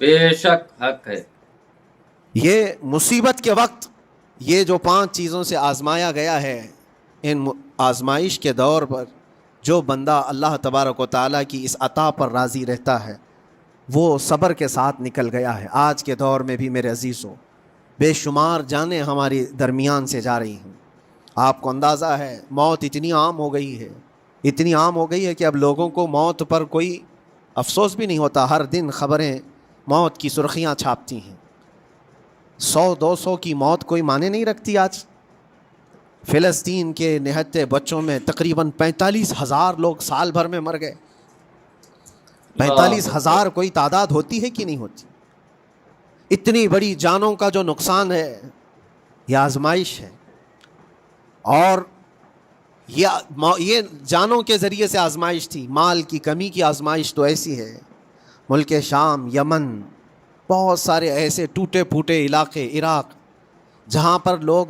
بے شک حق ہے. یہ مصیبت کے وقت یہ جو 5 چیزوں سے آزمایا گیا ہے، ان آزمائش کے دور پر جو بندہ اللہ تبارک و تعالیٰ کی اس عطا پر راضی رہتا ہے وہ صبر کے ساتھ نکل گیا ہے. آج کے دور میں بھی میرے عزیزوں بے شمار جانیں ہماری درمیان سے جا رہی ہیں. آپ کو اندازہ ہے موت اتنی عام ہو گئی ہے، اتنی عام ہو گئی ہے کہ اب لوگوں کو موت پر کوئی افسوس بھی نہیں ہوتا. ہر دن خبریں موت کی سرخیاں چھاپتی ہیں. 100-200 کی موت کوئی معنی نہیں رکھتی. آج فلسطین کے نہتے بچوں میں تقریباً 45,000 لوگ سال بھر میں مر گئے. 45,000 کوئی تعداد ہوتی ہے کہ نہیں ہوتی؟ اتنی بڑی جانوں کا جو نقصان ہے یہ آزمائش ہے. اور یہ جانوں کے ذریعے سے آزمائش تھی. مال کی کمی کی آزمائش تو ایسی ہے، ملک شام، یمن، بہت سارے ایسے ٹوٹے پھوٹے علاقے، عراق، جہاں پر لوگ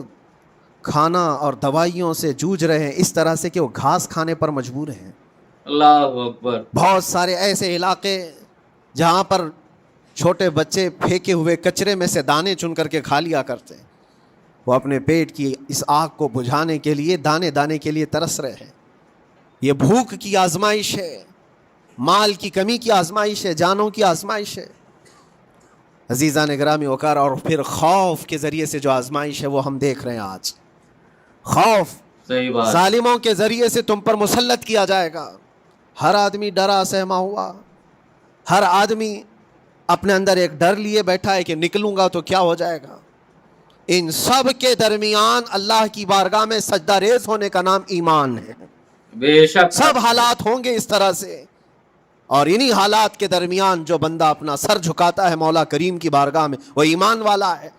کھانا اور دوائیوں سے جوجھ رہے ہیں اس طرح سے کہ وہ گھاس کھانے پر مجبور ہیں. اللہ اکبر. بہت سارے ایسے علاقے جہاں پر چھوٹے بچے پھینکے ہوئے کچرے میں سے دانے چن کر کے کھا لیا کرتے ہیں. وہ اپنے پیٹ کی اس آگ کو بجھانے کے لیے دانے دانے کے لیے ترس رہے ہیں. یہ بھوک کی آزمائش ہے، مال کی کمی کی آزمائش ہے، جانوں کی آزمائش ہے. عزیزان گرامی وقار، اور پھر خوف کے ذریعے سے جو آزمائش ہے وہ ہم دیکھ رہے ہیں آج. خوف صحیح بات. ظالموں کے ذریعے سے تم پر مسلط کیا جائے گا. ہر آدمی ڈرا سہما ہوا، ہر آدمی اپنے اندر ایک ڈر لیے بیٹھا ہے کہ نکلوں گا تو کیا ہو جائے گا. ان سب کے درمیان اللہ کی بارگاہ میں سجدہ ریز ہونے کا نام ایمان ہے. بے شک سب حالات ہوں گے اس طرح سے، اور انہی حالات کے درمیان جو بندہ اپنا سر جھکاتا ہے مولا کریم کی بارگاہ میں وہ ایمان والا ہے.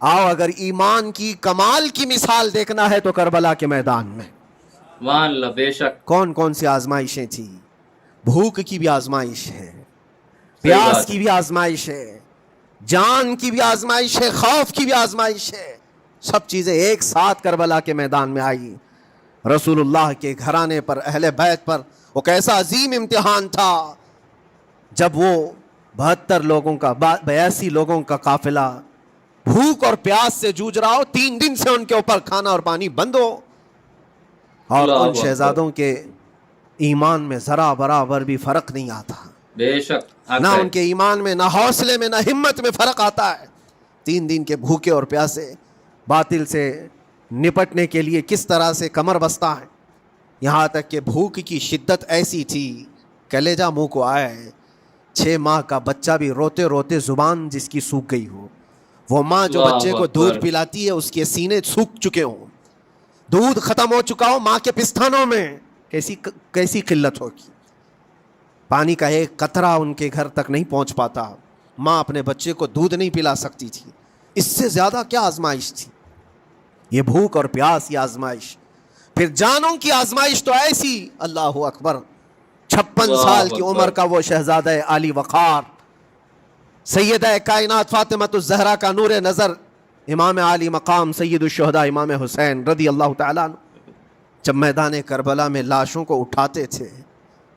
آؤ اگر ایمان کی کمال کی مثال دیکھنا ہے تو کربلا کے میدان میں سبحان اللہ. بے شک. کون کون سی آزمائشیں تھیں. بھوک کی بھی آزمائش ہے، صحیح پیاس بات. کی بھی آزمائش ہے، جان کی بھی آزمائش ہے، خوف کی بھی آزمائش ہے. سب چیزیں ایک ساتھ کربلا کے میدان میں آئی. رسول اللہ کے گھرانے پر، اہل بیت پر وہ کیسا عظیم امتحان تھا جب وہ 72 لوگوں کا 82 لوگوں کا قافلہ بھوک اور پیاس سے جوجھ رہا ہو. 3 دن سے ان کے اوپر کھانا اور پانی بند ہو، اور اللہ ان اکبر. شہزادوں کے ایمان میں ذرا برابر بھی فرق نہیں آتا. بے شک حق نہ ہے. ان کے ایمان میں، نہ حوصلے میں، نہ ہمت میں فرق آتا ہے. 3 دن کے بھوکے اور پیاسے باطل سے نپٹنے کے لیے کس طرح سے کمر بستہ ہے. یہاں تک کہ بھوک کی شدت ایسی تھی کلیجہ منہ کو آئے. 6 ماہ کا بچہ بھی روتے روتے زبان جس کی سوکھ گئی ہو، وہ ماں جو اللہ بچے کو اکبر. دودھ پلاتی ہے اس کے سینے سوکھ چکے ہوں، دودھ ختم ہو چکا ہو ماں کے پستانوں میں، کیسی قلت ہوگی. پانی کا ایک قطرہ ان کے گھر تک نہیں پہنچ پاتا. ماں اپنے بچے کو دودھ نہیں پلا سکتی تھی. اس سے زیادہ کیا آزمائش تھی. یہ بھوک اور پیاس، یہ آزمائش. پھر جانوں کی آزمائش تو ایسی، اللہ اکبر. 56 سال کی عمر کا وہ شہزادہ علی وقار، سیدہ کائنات فاطمۃ الزہرا کا نور نظر، امام عالی مقام سید الشہداء امام حسین رضی اللہ تعالیٰ عنہ، جب میدان کربلا میں لاشوں کو اٹھاتے تھے،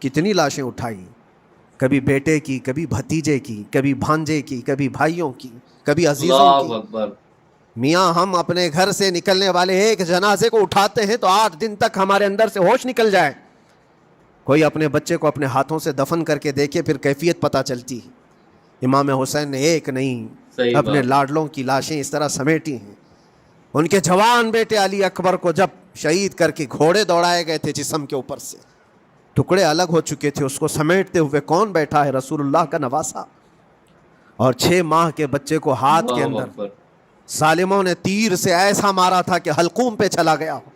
کتنی لاشیں اٹھائی. کبھی بیٹے کی، کبھی بھتیجے کی، کبھی بھانجے کی، کبھی بھائیوں کی، کبھی عزیزوں اللہ کی. اکبر. میاں ہم اپنے گھر سے نکلنے والے ایک جنازے کو اٹھاتے ہیں تو 8 دن تک ہمارے اندر سے ہوش نکل جائے. کوئی اپنے بچے کو اپنے ہاتھوں سے دفن کر کے دیکھے پھر کیفیت پتہ چلتی ہے. امام حسین نے ایک نہیں صحیح اپنے بات. لاڈلوں کی لاشیں اس طرح سمیٹی ہیں. ان کے جوان بیٹے علی اکبر کو جب شہید کر کے گھوڑے دوڑائے گئے تھے جسم کے اوپر سے، ٹکڑے الگ ہو چکے تھے، اس کو سمیٹتے ہوئے کون بیٹھا ہے؟ رسول اللہ کا نواسا. اور 6 ماہ کے بچے کو ہاتھ کے اللہ اندر اکبر. ظالموں نے تیر سے ایسا مارا تھا کہ حلقوم پہ چلا گیا ہو.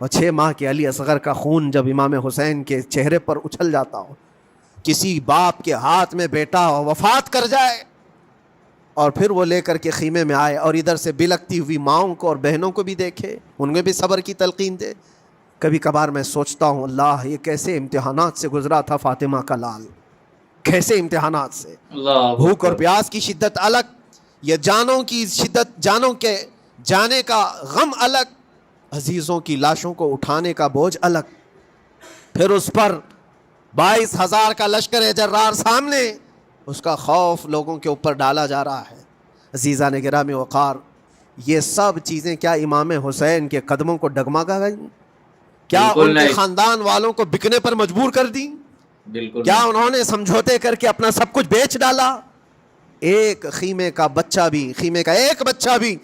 اور 6 ماہ کے علی اصغر کا خون جب امام حسین کے چہرے پر اچھل جاتا ہو، کسی باپ کے ہاتھ میں بیٹا وفات کر جائے اور پھر وہ لے کر کے خیمے میں آئے اور ادھر سے بلکتی ہوئی ماؤں کو اور بہنوں کو بھی دیکھے، ان میں بھی صبر کی تلقین دے. کبھی کبھار میں سوچتا ہوں اللہ یہ کیسے امتحانات سے گزرا تھا فاطمہ کا لال، کیسے امتحانات سے. اللہ بھوک اور اکبر. پیاس کی شدت الگ، یہ جانوں کی شدت، جانوں کے جانے کا غم الگ، عزیزوں کی لاشوں کو اٹھانے کا بوجھ الگ. پھر اس پر 22,000 کا لشکر جرار سامنے، اس کا خوف لوگوں کے اوپر ڈالا جا رہا ہے. عزیزان گرامی وقار، یہ سب چیزیں کیا امام حسین کے قدموں کو ڈگمگا گئیں؟ کیا بالکل ان کے نہیں. خاندان والوں کو بکنے پر مجبور کر دیں؟ بالکل کیا انہوں نے سمجھوتے کر کے اپنا سب کچھ بیچ ڈالا؟ ایک خیمے کا ایک بچہ بھی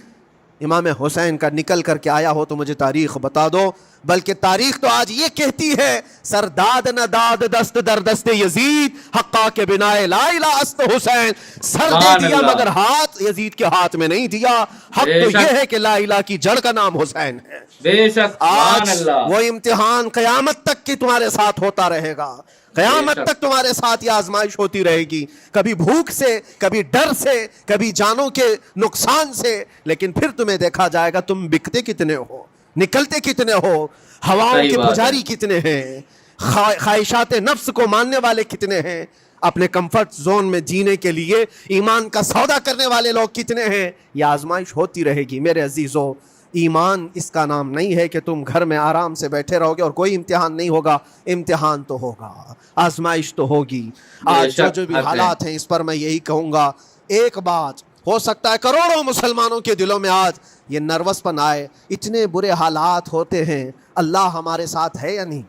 امام حسین کا نکل کر کے آیا ہو تو مجھے تاریخ بتا دو. بلکہ تاریخ تو آج یہ کہتی ہے، سرداد نہ داد دست در دست یزید، حقا کے بنا لا الہ است حسین. سر دے سبحان دیا اللہ. مگر ہاتھ یزید کے ہاتھ میں نہیں دیا. حق بے تو شک. یہ ہے کہ لا الہ کی جڑ کا نام حسین ہے. بے شک. سبحان آج اللہ. وہ امتحان قیامت تک کی تمہارے ساتھ ہوتا رہے گا. قیامت بے شک. تک تمہارے ساتھ یہ آزمائش ہوتی رہے گی، کبھی بھوک سے، کبھی ڈر سے، کبھی جانوں کے نقصان سے. لیکن پھر تمہیں دیکھا جائے گا تم بکتے کتنے ہو، نکلتے کتنے ہو، ہواؤں صحیح کے بات ہے. پجاری کتنے ہیں، خواہشات نفس کو ماننے والے کتنے ہیں، اپنے کمفرٹ زون میں جینے کے لیے ایمان کا سودا کرنے والے لوگ کتنے ہیں. یہ آزمائش ہوتی رہے گی میرے عزیزو. ایمان اس کا نام نہیں ہے کہ تم گھر میں آرام سے بیٹھے رہو گے اور کوئی امتحان نہیں ہوگا. امتحان تو ہوگا، آزمائش تو ہوگی. آج جو بھی حالات ہیں اس پر میں یہی کہوں گا، ایک بات ہو سکتا ہے کروڑوں مسلمانوں کے دلوں میں آج یہ نروس پن آئے. اتنے برے حالات ہوتے ہیں، اللہ ہمارے ساتھ ہے یا نہیں؟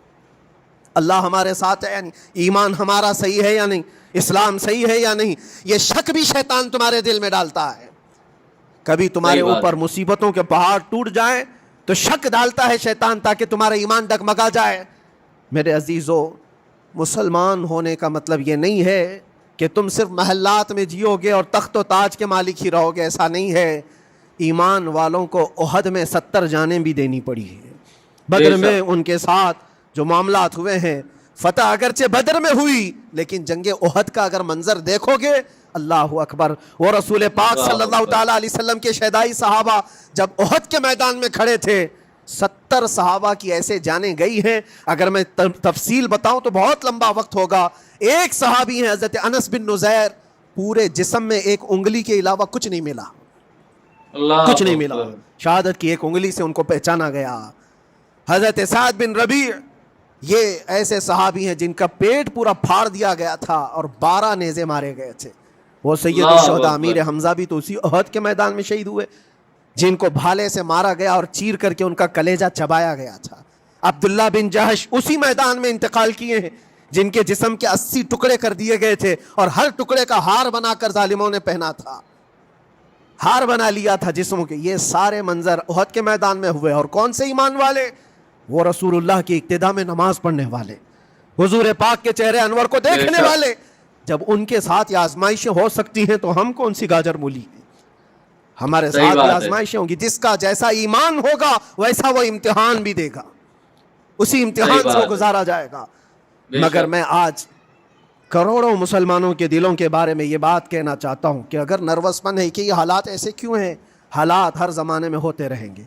اللہ ہمارے ساتھ ہے یا نہیں؟ ایمان ہمارا صحیح ہے یا نہیں؟ اسلام صحیح ہے یا نہیں؟ یہ شک بھی شیطان تمہارے دل میں ڈالتا ہے. کبھی تمہارے اوپر مصیبتوں کے پہاڑ ٹوٹ جائیں تو شک ڈالتا ہے شیطان تاکہ تمہارا ایمان ڈگمگا جائے. میرے عزیزو، مسلمان ہونے کا مطلب یہ نہیں ہے کہ تم صرف محلات میں جیو گے اور تخت و تاج کے مالک ہی رہو گے. ایسا نہیں ہے. ایمان والوں کو احد میں 70 جانیں بھی دینی پڑی ہے. بدر میں ان کے ساتھ جو معاملات ہوئے ہیں، فتح اگرچہ بدر میں ہوئی لیکن جنگ احد کا اگر منظر دیکھو گے، اللہ اکبر. وہ رسول پاک صلی اللہ تعالیٰ علیہ وسلم کے شہدائی صحابہ جب احد کے میدان میں کھڑے تھے، 70 صحابہ کی ایسے جانیں گئی ہیں. اگر میں تفصیل بتاؤں تو بہت لمبا وقت ہوگا. ایک صحابی ہیں حضرت انس بن نزیر، پورے جسم میں ایک انگلی کے علاوہ کچھ نہیں ملا، کچھ نہیں ملا. شہادت کی ایک انگلی سے ان کو پہچانا گیا. حضرت سعد بن ربیع، یہ ایسے صحابی ہیں جن کا پیٹ پورا پھاڑ دیا گیا تھا اور 12 نیزے مارے گئے تھے. وہ سید الشہداء امیر حمزہ بھی تو اسی احد کے میدان میں شہید ہوئے، جن کو بھالے سے مارا گیا اور چیر کر کے ان کا کلیجہ چبایا گیا تھا. عبداللہ بن جہش اسی میدان میں انتقال کیے ہیں، جن کے جسم کے 80 ٹکڑے کر دیے گئے تھے اور ہر ٹکڑے کا ہار بنا کر ظالموں نے پہنا تھا، ہار بنا لیا تھا جسموں کے. یہ سارے منظر احد کے میدان میں ہوئے. اور کون سے ایمان والے؟ وہ رسول اللہ کی اقتداء میں نماز پڑھنے والے، حضور پاک کے چہرے انور کو دیکھنے والے. جب ان کے ساتھ یہ آزمائشیں ہو سکتی ہیں تو ہم کون سی گاجر مولی ہیں؟ ہمارے ساتھ یہ آزمائشیں ہوں گی. جس کا جیسا ایمان ہوگا ویسا وہ امتحان بھی دے گا، اسی امتحان سے وہ گزارا جائے گا. مگر میں آج کروڑوں مسلمانوں کے دلوں کے بارے میں یہ بات کہنا چاہتا ہوں کہ اگر نروس پن ہے کہ یہ حالات ایسے کیوں ہیں، حالات ہر زمانے میں ہوتے رہیں گے.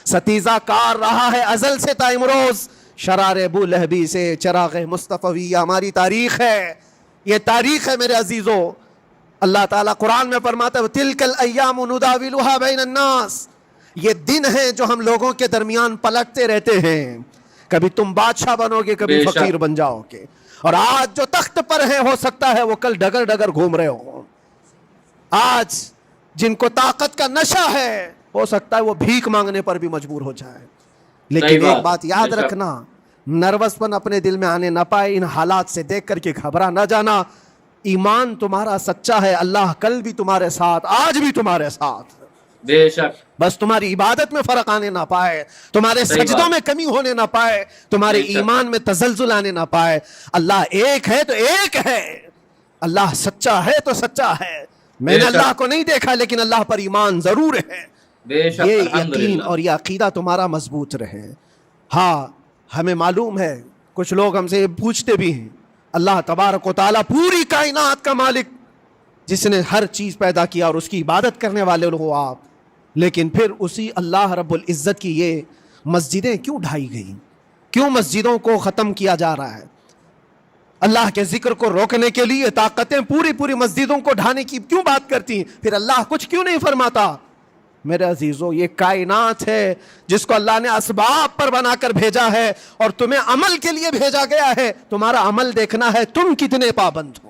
ستیزہ کار رہا ہے ازل سے تا امروز، شرار ابو لہبی سے چراغ مصطفی. ہماری تاریخ ہے، یہ تاریخ ہے میرے عزیزو. اللہ تعالیٰ قرآن میں فرماتا ہے تِلْكَ الْأَيَّامُ نُدَاوِلُهَا بَيْنَ النَّاسِ. یہ دن ہیں جو ہم لوگوں کے درمیان پلٹتے رہتے ہیں. کبھی تم بادشاہ بنو گے، کبھی فقیر بن جاؤ گے. اور آج جو تخت پر ہیں ہو سکتا ہے وہ کل ڈگر ڈگر گھوم رہے ہوں. آج جن کو طاقت کا نشہ ہے ہو سکتا ہے وہ بھیک مانگنے پر بھی مجبور ہو جائے. لیکن ایک بات یاد رکھنا، نروس پن اپنے دل میں آنے نہ پائے. ان حالات سے دیکھ کر کے گھبرا نہ جانا. ایمان تمہارا سچا ہے، اللہ کل بھی تمہارے ساتھ، آج بھی تمہارے ساتھ. بے شک. بس تمہاری عبادت میں فرق آنے نہ پائے، تمہارے سجدوں میں کمی ہونے نہ پائے، تمہارے ایمان میں تزلزل آنے نہ پائے. اللہ ایک ہے تو ایک ہے، اللہ سچا ہے تو سچا ہے. میں نے اللہ کو نہیں دیکھا لیکن اللہ پر ایمان ضرور ہے. یہ یقین اور یہ عقیدہ تمہارا مضبوط رہے. ہاں ہمیں معلوم ہے، کچھ لوگ ہم سے پوچھتے بھی ہیں، اللہ تبارک و تعالیٰ پوری کائنات کا مالک جس نے ہر چیز پیدا کیا اور اس کی عبادت کرنے والے ہو آپ، لیکن پھر اسی اللہ رب العزت کی یہ مسجدیں کیوں ڈھائی گئیں؟ کیوں مسجدوں کو ختم کیا جا رہا ہے؟ اللہ کے ذکر کو روکنے کے لیے طاقتیں پوری مسجدوں کو ڈھانے کی کیوں بات کرتی ہیں؟ پھر اللہ کچھ کیوں نہیں فرماتا؟ میرے عزیزو، یہ کائنات ہے جس کو اللہ نے اسباب پر بنا کر بھیجا ہے اور تمہیں عمل کے لیے بھیجا گیا ہے. تمہارا عمل دیکھنا ہے تم کتنے پابند ہو.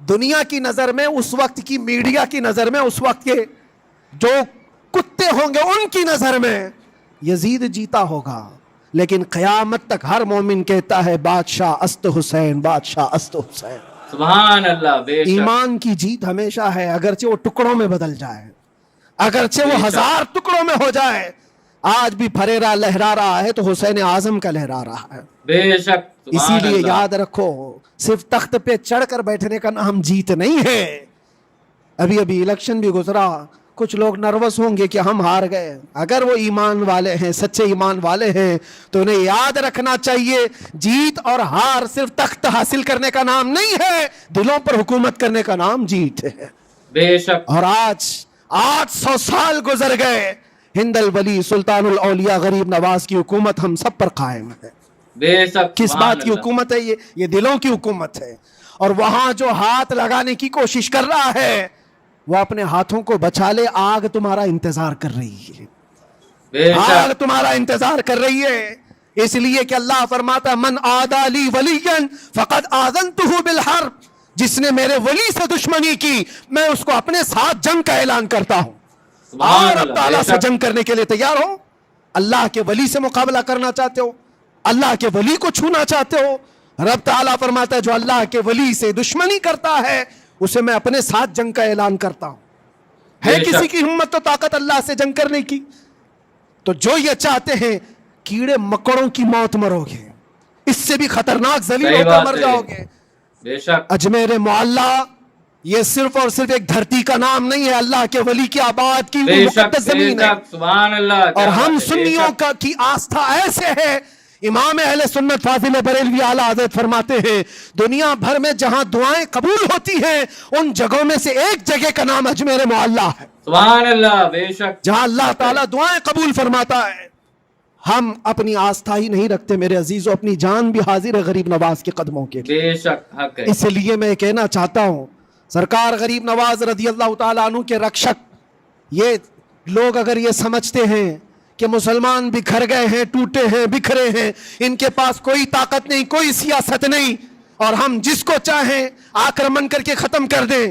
دنیا کی نظر میں, اس وقت کی میڈیا کی نظر میں, اس وقت کے جو کتے ہوں گے ان کی نظر میں یزید جیتا ہوگا, لیکن قیامت تک ہر مومن کہتا ہے بادشاہ است حسین, بادشاہ است حسین. سبحان اللہ. بے شک. ایمان کی جیت ہمیشہ ہے, اگرچہ وہ ٹکڑوں میں بدل جائے, اگرچہ وہ بے شک. 1000 ٹکڑوں میں ہو جائے. آج بھی پھریرا لہرا رہا ہے تو حسین اعظم کا لہرا رہا ہے. بے شک. اسی سبحان لیے اللہ. یاد رکھو, صرف تخت پہ چڑھ کر بیٹھنے کا نام جیت نہیں ہے. ابھی الیکشن بھی گزرا, کچھ لوگ نروس ہوں گے کہ ہم ہار گئے. اگر وہ ایمان والے ہیں, سچے ایمان والے ہیں, تو انہیں یاد رکھنا چاہیے جیت اور ہار صرف تخت حاصل کرنے کا نام نہیں ہے, دلوں پر حکومت کرنے کا نام جیت ہے. بے شک. اور آج 800 سال گزر گئے, ہند الولی سلطان الاولیاء غریب نواز کی حکومت ہم سب پر قائم ہے. بے شک. کس سبحان بات کی اللہ. حکومت ہے یہ دلوں کی حکومت ہے. اور وہاں جو ہاتھ لگانے کی کوشش کر رہا ہے وہ اپنے ہاتھوں کو بچا لے, آگ تمہارا انتظار کر رہی ہے, بے آگ شک. تمہارا انتظار کر رہی ہے. اس لیے کہ اللہ فرماتا ہے من عادی لی ولیًا فقد آذنتہ بالحرب, جس نے میرے ولی سے دشمنی کی میں اس کو اپنے ساتھ جنگ کا اعلان کرتا ہوں. سبحان اور اللہ. اب تعالیٰ بے سے شک. جنگ کرنے کے لیے تیار ہو. اللہ کے ولی سے مقابلہ کرنا چاہتے ہو, اللہ کے ولی کو چھونا چاہتے ہو, رب تعالیٰ فرماتا ہے جو اللہ کے ولی سے دشمنی کرتا ہے اسے میں اپنے ساتھ جنگ کا اعلان کرتا ہوں. ہے بے کسی شک. کی ہمت تو طاقت اللہ سے جنگ کرنے کی؟ تو جو یہ چاہتے ہیں کیڑے مکڑوں کی موت مرو گے, اس سے بھی خطرناک ذلیل صحیح ہو کر بات مر ہے. جاؤ گے. بے شک. اجمیر معلیٰ یہ صرف اور صرف ایک دھرتی کا نام نہیں ہے, اللہ کے ولی کی آباد کی بے وہ شک. مقدس بے زمین ہے. شک. سبحان اللہ. اور کیا ہم بات ہے. بے سنیوں شک. کا کی آستھا ایسے ہے, امام اہل سنت فاضل بریلوی اعلیٰ حضرت فرماتے ہیں دنیا بھر میں جہاں دعائیں قبول ہوتی ہیں ان جگہوں میں سے ایک جگہ کا نام اجمیر معلیٰ ہے, سبحان اللہ. بے شک. جہاں اللہ تعالیٰ دعائیں قبول فرماتا ہے. ہم اپنی آستھا ہی نہیں رکھتے میرے عزیزوں, اپنی جان بھی حاضر ہے غریب نواز کے قدموں کے لیے. بے شک. حق ہے. اس لیے میں کہنا چاہتا ہوں سرکار غریب نواز رضی اللہ تعالیٰ عنہ کے رکشک, یہ لوگ اگر یہ سمجھتے ہیں کہ مسلمان بکھر گئے ہیں, ٹوٹے ہیں, بکھرے ہیں, ان کے پاس کوئی طاقت نہیں, کوئی سیاست نہیں, اور ہم جس کو چاہیں آکرمن کر کے ختم کر دیں,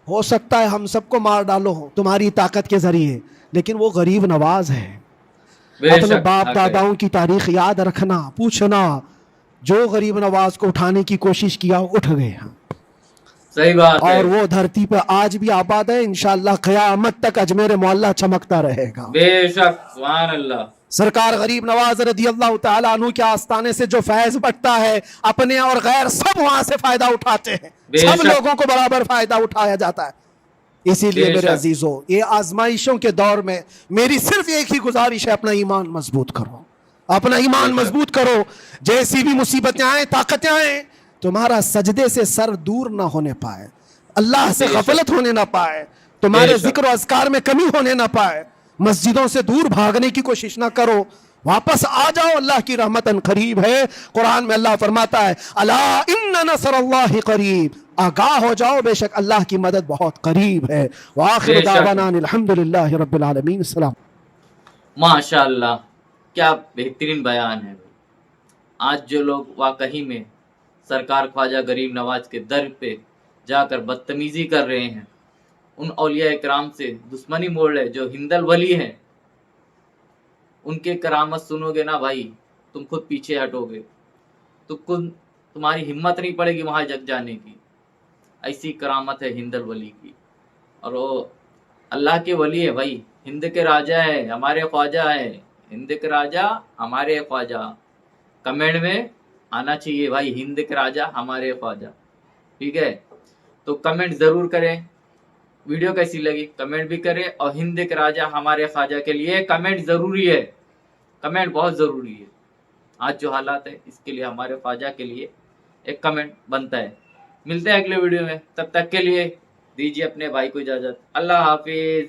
ہو سکتا ہے ہم سب کو مار ڈالو تمہاری طاقت کے ذریعے, لیکن وہ غریب نواز ہے. بے اپنے شک. باپ حق ہے. داداؤں کی تاریخ یاد رکھنا, پوچھنا, جو غریب نواز کو اٹھانے کی کوشش کیا اٹھ گئے ہیں, صحیح بات ہے. اور وہ دھرتی پہ آج بھی آباد ہے. انشاءاللہ قیامت تک اجمیر معلیٰ چمکتا رہے گا. بے شک. سبحان اللہ. سرکار غریب نواز رضی اللہ تعالیٰ عنہ کے آستانے سے جو فیض بٹتا ہے اپنے اور غیر سب وہاں سے فائدہ اٹھاتے ہیں, بے سب شک. لوگوں کو برابر فائدہ اٹھایا جاتا ہے. اسی لیے بے میرے شک. عزیزوں یہ آزمائشوں کے دور میں میری صرف ایک ہی گزارش ہے, اپنا ایمان مضبوط کرو, اپنا ایمان بے شک. مضبوط کرو. جیسی بھی مصیبتیں آئیں, طاقتیں آئیں, تمہارا سجدے سے سر دور نہ ہونے پائے, اللہ سے بے شک. غفلت ہونے نہ پائے, تمہارے بے شک. ذکر و اذکار میں کمی ہونے نہ پائے, مسجدوں سے دور بھاگنے کی کوشش نہ کرو, واپس آ جاؤ, اللہ کی رحمت قریب ہے. قرآن میں اللہ فرماتا ہے الا ان نصر اللہ قریب, آگاہ ہو جاؤ بے شک اللہ کی مدد بہت قریب ہے. وآخر بے شک. دعوانا الحمدللہ رب العالمین. السلام. ماشاء اللہ, کیا بہترین بیان ہے. آج جو لوگ واقعی میں سرکار خواجہ غریب نواز کے در پہ جا کر بدتمیزی کر رہے ہیں, ان اولیاء کرام سے دشمنی موڑ رہے جو ہند الولی ہیں, ان کے کرامت سنو گے نا بھائی, تم خود پیچھے ہٹو گے, تمہاری ہمت نہیں پڑے گی وہاں جگ جانے کی. ایسی کرامت ہے ہند الولی کی, اور وہ اللہ کے ولی ہے بھائی, ہند کے راجہ ہے, ہمارے خواجہ ہے, ہند کے راجہ ہمارے خواجہ. کمنٹ میں آنا چاہیے بھائی, ہند کے راجہ ہمارے خواجہ. ٹھیک ہے, تو کمنٹ ضرور کریں. ویڈیو کیسی لگی کمنٹ بھی کریں, اور ہند کے راجہ ہمارے خواجہ کے لیے کمنٹ ضروری ہے, کمنٹ بہت ضروری ہے. آج جو حالات ہے اس کے لیے ہمارے خواجہ کے لیے ایک کمنٹ بنتا ہے. ملتے ہیں اگلے ویڈیو میں, تب تک کے لیے دیجیے اپنے بھائی کو اجازت. اللہ حافظ.